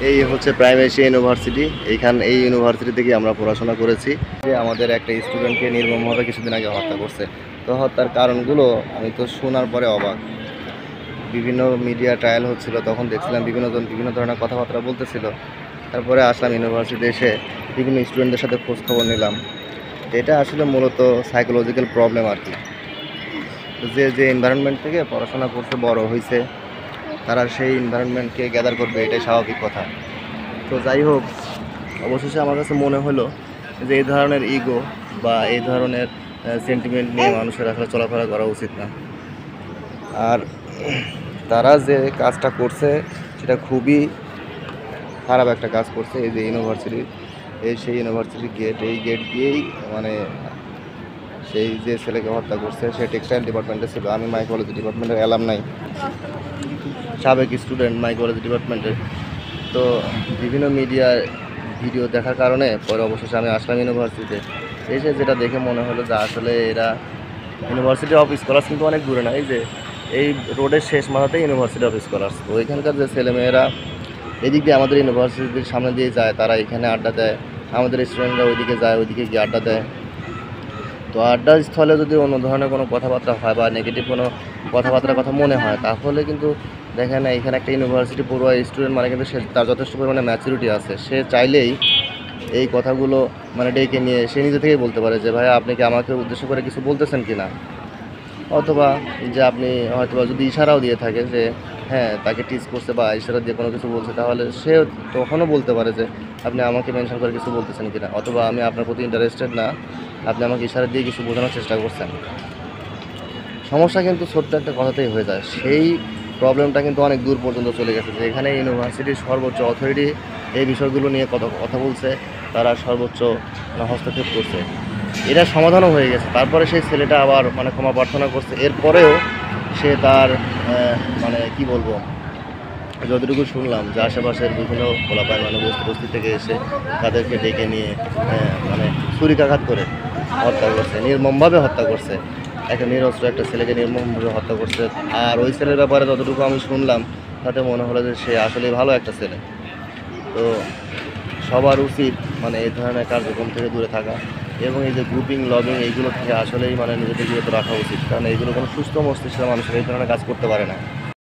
এই হচ্ছে prime Asia university. এই ইউনিভার্সিটি থেকে আমরা পড়াশোনা করেছি। যে আমাদের একটা স্টুডেন্টকে নির্মমভাবে কিছুদিন আগে হত্যা করছে। তো হত্যার কারণগুলো আমি তো শোনার পরে অবাক। বিভিন্ন মিডিয়া ট্রায়াল হচ্ছিল, তখন দেখছিলাম বিভিন্নজন বিভিন্ন ধরনের কথাবার্তা বলতেছিল। তারপরে আসলাম ইউনিভার্সিটি, এসে বিভিন্ন স্টুডেন্টদের সাথে খোঁজ খবর নিলাম। এটা আসলে মূলত সাইকোলজিক্যাল প্রবলেম আর কি। যে যে এনভায়রনমেন্ট থেকে পড়াশোনা করতে বড় হয়েছে, তারা সেই এনভায়রনমেন্টকে গ্যাদার করবে, এটাই স্বাভাবিক কথা। তো যাই হোক, অবশেষে আমার কাছে মনে হলো যে এই ধরনের ইগো বা এই ধরনের সেন্টিমেন্ট নিয়ে মানুষের আসলে চলাফেরা করা উচিত না। আর তারা যে কাজটা করছে সেটা খুবই খারাপ একটা কাজ করছে। এই যে ইউনিভার্সিটি, সেই ইউনিভার্সিটির গেট, এই গেট দিয়েই মানে সেই যে ছেলেকে হত্যা করছে সে টেক্সটাইল ডিপার্টমেন্টে ছিল। আমি মাইকোলজি ডিপার্টমেন্টের অ্যালামনাই, সাবেক স্টুডেন্ট মাইকোলজি ডিপার্টমেন্টের। তো বিভিন্ন মিডিয়ার ভিডিও দেখার কারণে পরে অবশেষে আমি আসলাম ইউনিভার্সিটিতে। এসে যেটা দেখে মনে হলো যে আসলে এরা ইউনিভার্সিটি অফ স্কলার্স কিন্তু অনেক দূরে না, এই যে এই রোডের শেষ মাথাতেই ইউনিভার্সিটি অফ স্কলার্স। তো এখানকার যে ছেলেমেয়েরা এদিক দিয়ে আমাদের ইউনিভার্সিটির সামনে দিয়ে যায়, তারা এখানে আড্ডা দেয়। আমাদের স্টুডেন্টরা ওইদিকে যায়, ওইদিকে গিয়ে আড্ডা দেয়। তো আড্ডা স্থলে যদি অন্য ধরনের কোনো কথাবার্তা হয় বা নেগেটিভ কোনো কথাবার্তার কথা মনে হয়, তাহলে কিন্তু দেখেন এখানে একটা ইউনিভার্সিটি পড়ুয়া স্টুডেন্ট মানে কিন্তু সে তার যথেষ্ট পরিমাণে ম্যাচুরিটি আছে। সে চাইলেই এই কথাগুলো মানে ডেকে নিয়ে সে নিজে থেকেই বলতে পারে যে ভাই আপনি কি আমাকে উদ্দেশ্য করে কিছু বলতেছেন কি না, অথবা যে আপনি হয়তোবা যদি ইশারাও দিয়ে থাকে যে হ্যাঁ তাকে টিচ করছে বা ইশারা দিয়ে কোনো কিছু বলছে, তাহলে সে তখনও বলতে পারে যে আপনি আমাকে মেনশন করে কিছু বলতেছেন কিনা, অথবা আমি আপনার প্রতি ইন্টারেস্টেড না, আপনি আমাকে ইশারা দিয়ে কিছু বোঝানোর চেষ্টা করছেন। সমস্যা কিন্তু ছোট্ট একটা কথাতেই হয়ে যায়। সেই প্রবলেমটা কিন্তু অনেক দূর পর্যন্ত চলে গেছে, যে এখানে ইউনিভার্সিটির সর্বোচ্চ অথরিটি এই বিষয়গুলো নিয়ে কথা বলছে, তারা সর্বোচ্চ হস্তক্ষেপ করছে। এটা সমাধানও হয়ে গেছে। তারপরে সেই ছেলেটা আবার মানে ক্ষমা প্রার্থনা করছে। এরপরেও সে তার মানে কি বলবো, যতটুকু শুনলাম যে আশেপাশের বিভিন্ন পোলাপায় মানে বস্তি থেকে এসে তাদেরকে ডেকে নিয়ে মানে ছুরিকাঘাত করে হত্যা করছে, নির্মমভাবে হত্যা করছে। একটা নিরস্ত্র একটা ছেলেকে নির্মমভাবে হত্যা করছে। আর ওই ছেলের ব্যাপারে যতটুকু আমি শুনলাম, তাতে মনে হলো যে সে আসলেই ভালো একটা ছেলে। তো সবার উচিত মানে এই ধরনের কার্যক্রম থেকে দূরে থাকা, এবং এই যে গ্রুপিং লবিং এইগুলো থেকে আসলেই মানে নিজেদের বিরত রাখা উচিত, কারণ এইগুলো কোনো সুস্থ মস্তিষ্কের মানুষের এই ধরনের কাজ করতে পারে না।